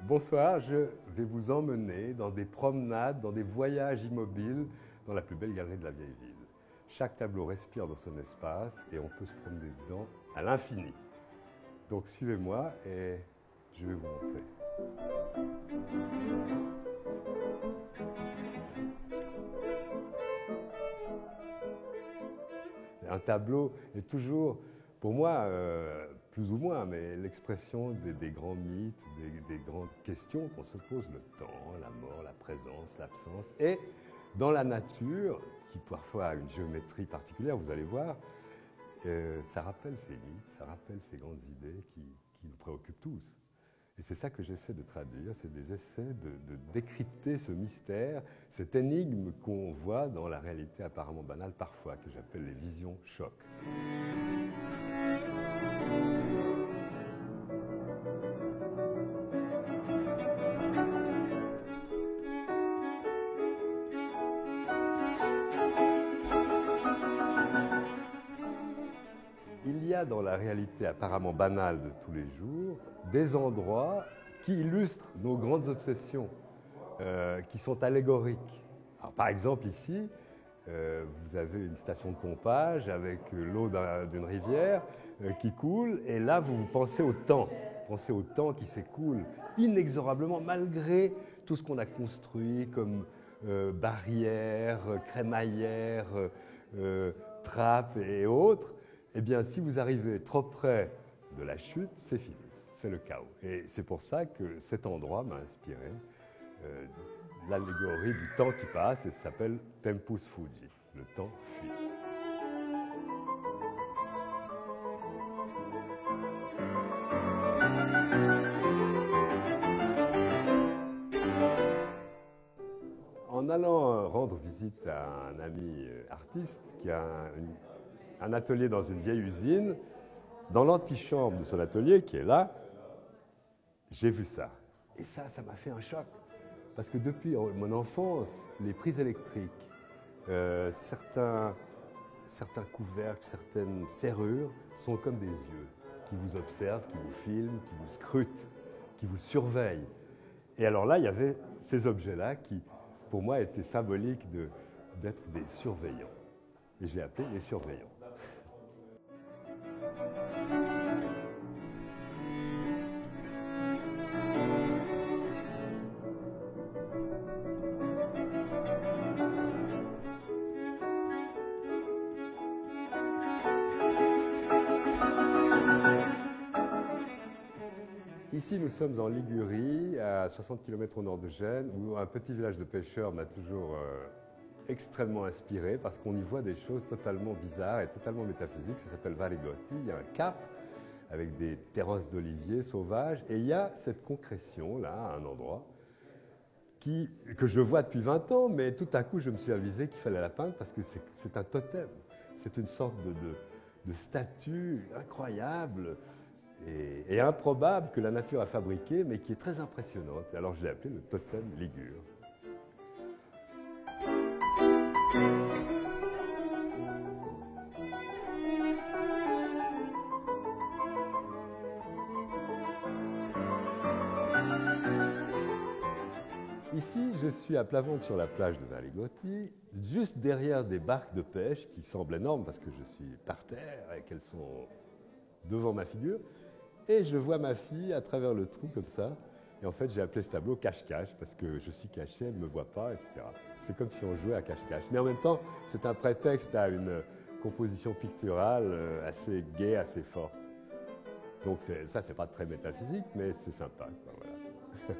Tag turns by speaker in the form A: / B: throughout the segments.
A: Bonsoir, je vais vous emmener dans des promenades, dans des voyages immobiles dans la plus belle galerie de la vieille ville. Chaque tableau respire dans son espace et on peut se promener dedans à l'infini. Donc suivez-moi et je vais vous montrer. Un tableau est toujours, pour moi, plus ou moins, mais l'expression des grands mythes, des grandes questions qu'on se pose, le temps, la mort, la présence, l'absence. Et dans la nature, qui parfois a une géométrie particulière, vous allez voir, ça rappelle ces mythes, ça rappelle ces grandes idées qui nous préoccupent tous. Et c'est ça que j'essaie de traduire, c'est des essais de décrypter ce mystère, cette énigme qu'on voit dans la réalité apparemment banale parfois, que j'appelle les visions chocs. Il y a dans la réalité apparemment banale de tous les jours des endroits qui illustrent nos grandes obsessions, qui sont allégoriques. Alors, par exemple ici, vous avez une station de pompage avec l'eau d'une rivière qui coule et là vous pensez au temps qui s'écoule inexorablement malgré tout ce qu'on a construit comme barrières, crémaillères, trappes et autres. Eh bien, si vous arrivez trop près de la chute, c'est fini, c'est le chaos. Et c'est pour ça que cet endroit m'a inspiré l'allégorie du temps qui passe et ça s'appelle Tempus Fugit, le temps fuit. En allant rendre visite à un ami artiste qui a un atelier dans une vieille usine, dans l'antichambre de son atelier, qui est là, j'ai vu ça. Et ça m'a fait un choc. Parce que depuis mon enfance, les prises électriques, certains couvercles, certaines serrures sont comme des yeux qui vous observent, qui vous filment, qui vous scrutent, qui vous surveillent. Et alors là, il y avait ces objets-là qui, pour moi, étaient symboliques d'être des surveillants. Et j'ai appelé les surveillants. Ici, nous sommes en Ligurie, à 60 km au nord de Gênes, où un petit village de pêcheurs m'a toujours extrêmement inspiré, parce qu'on y voit des choses totalement bizarres et totalement métaphysiques. Ça s'appelle Varigotti. Il y a un cap avec des terrasses d'oliviers sauvages, et il y a cette concrétion-là, à un endroit, que je vois depuis 20 ans, mais tout à coup, je me suis avisé qu'il fallait la peindre, parce que c'est un totem. C'est une sorte de statue incroyable, et improbable que la nature a fabriqué, mais qui est très impressionnante. Alors je l'ai appelé le totem ligure. Ici, je suis à plat ventre sur la plage de Varigotti, juste derrière des barques de pêche qui semblent énormes parce que je suis par terre et qu'elles sont devant ma figure. Et je vois ma fille à travers le trou comme ça. Et en fait, j'ai appelé ce tableau cache-cache parce que je suis caché, elle ne me voit pas, etc. C'est comme si on jouait à cache-cache. Mais en même temps, c'est un prétexte à une composition picturale assez gaie, assez forte. Donc ça, c'est pas très métaphysique, mais c'est sympa. Voilà.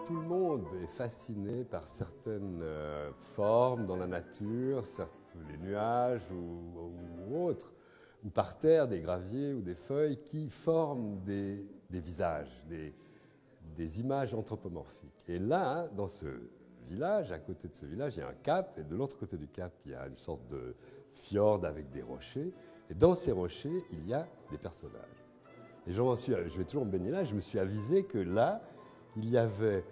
A: Tout le monde est fasciné par certaines formes dans la nature, les nuages ou autres, ou par terre, des graviers ou des feuilles qui forment des visages, des images anthropomorphiques. Et là, dans ce village, à côté de ce village, il y a un cap, et de l'autre côté du cap, il y a une sorte de fjord avec des rochers. Et dans ces rochers, il y a des personnages. Et je vais toujours me baigner là, je me suis avisé que là, il y avait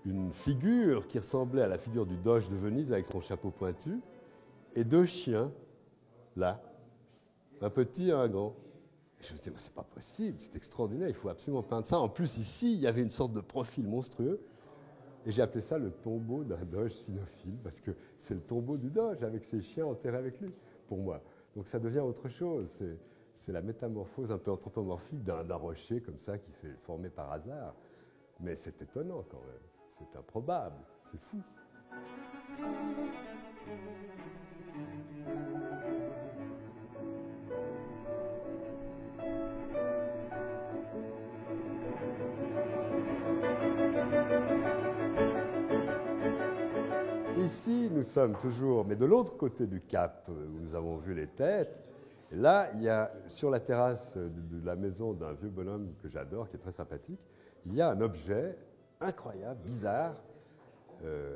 A: une figure qui ressemblait à la figure du Doge de Venise avec son chapeau pointu, et deux chiens, là, un petit et un grand. Et je me disais, mais c'est pas possible, c'est extraordinaire, il faut absolument peindre ça. En plus, ici, il y avait une sorte de profil monstrueux, et j'ai appelé ça le tombeau d'un Doge cynophile, parce que c'est le tombeau du Doge avec ses chiens enterrés avec lui, pour moi. Donc ça devient autre chose, c'est la métamorphose un peu anthropomorphique d'un rocher comme ça qui s'est formé par hasard. Mais c'est étonnant quand même, c'est improbable, c'est fou. Ici, nous sommes toujours, mais de l'autre côté du cap, où nous avons vu les têtes. Et là, il y a, sur la terrasse de la maison d'un vieux bonhomme que j'adore, qui est très sympathique, il y a un objet incroyable, bizarre,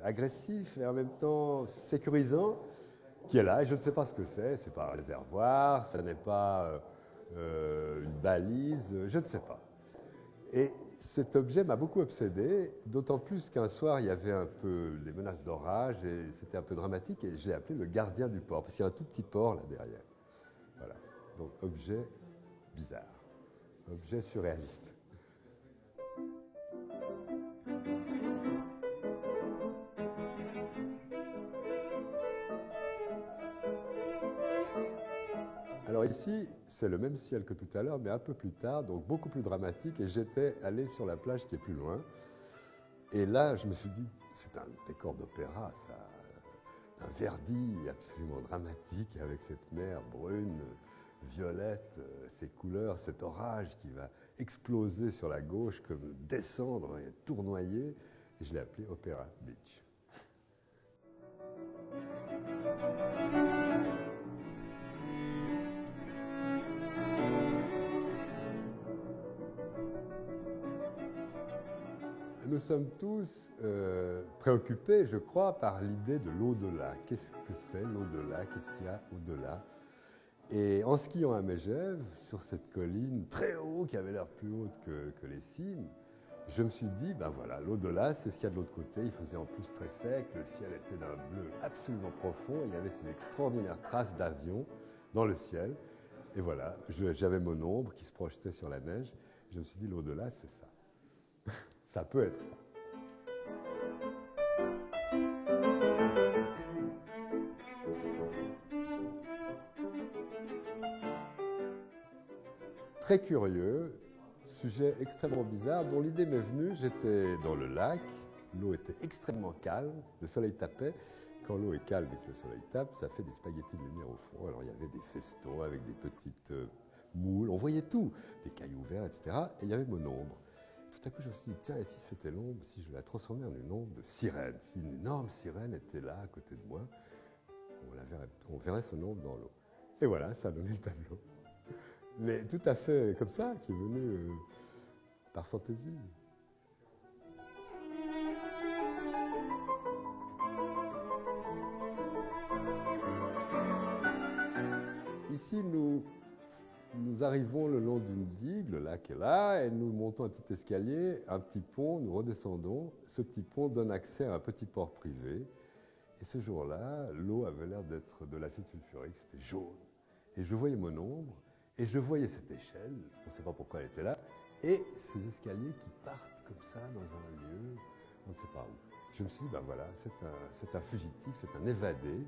A: agressif et en même temps sécurisant, qui est là. Et je ne sais pas ce que c'est pas un réservoir, ce n'est pas une balise, je ne sais pas. Et cet objet m'a beaucoup obsédé, d'autant plus qu'un soir, il y avait un peu des menaces d'orage et c'était un peu dramatique et je l'ai appelé le gardien du port, parce qu'il y a un tout petit port là derrière. Voilà. Donc, objet bizarre, objet surréaliste. Alors ici, c'est le même ciel que tout à l'heure, mais un peu plus tard, donc beaucoup plus dramatique, et j'étais allé sur la plage qui est plus loin. Et là, je me suis dit, c'est un décor d'opéra, ça, un Verdi absolument dramatique, avec cette mer brune, violette, ces couleurs, cet orage qui va exploser sur la gauche, comme descendre et tournoyer, et je l'ai appelé Opéra Beach. Nous sommes tous préoccupés, je crois, par l'idée de l'au-delà. Qu'est-ce que c'est l'au-delà? Qu'est-ce qu'il y a au-delà? Et en skiant à Megève, sur cette colline très haut, qui avait l'air plus haute que les cimes, je me suis dit, ben voilà, l'au-delà, c'est ce qu'il y a de l'autre côté. Il faisait en plus très sec, le ciel était d'un bleu absolument profond, il y avait ces extraordinaires traces d'avions dans le ciel. Et voilà, j'avais mon ombre qui se projetait sur la neige. Je me suis dit, l'au-delà, c'est ça. Ça peut être ça. Très curieux, sujet extrêmement bizarre dont l'idée m'est venue. J'étais dans le lac, l'eau était extrêmement calme, le soleil tapait. Quand l'eau est calme et que le soleil tape, ça fait des spaghettis de lumière au fond. Alors il y avait des festons avec des petites moules, on voyait tout, des cailloux verts, etc. Et il y avait mon ombre. Tout à coup, je me suis dit, tiens, et si c'était l'ombre, si je la transformais en une ombre de sirène, si une énorme sirène était là, à côté de moi, on verrait son ombre dans l'eau. Et voilà, ça a donné le tableau. Mais tout à fait comme ça, qui est venu par fantaisie. Ici, nous arrivons le long d'une digue, le lac est là, et nous montons un petit escalier, un petit pont, nous redescendons. Ce petit pont donne accès à un petit port privé. Et ce jour-là, l'eau avait l'air d'être de l'acide sulfurique, c'était jaune. Et je voyais mon ombre, et je voyais cette échelle, on ne sait pas pourquoi elle était là, et ces escaliers qui partent comme ça dans un lieu, on ne sait pas où. Je me suis dit, ben voilà, c'est un fugitif, c'est un évadé,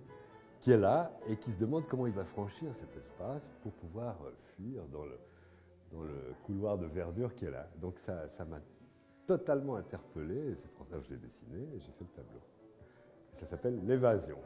A: qui est là et qui se demande comment il va franchir cet espace pour pouvoir fuir dans le couloir de verdure qui est là. Donc ça m'a totalement interpellé et c'est pour ça que je l'ai dessiné et j'ai fait le tableau. Ça s'appelle L'évasion.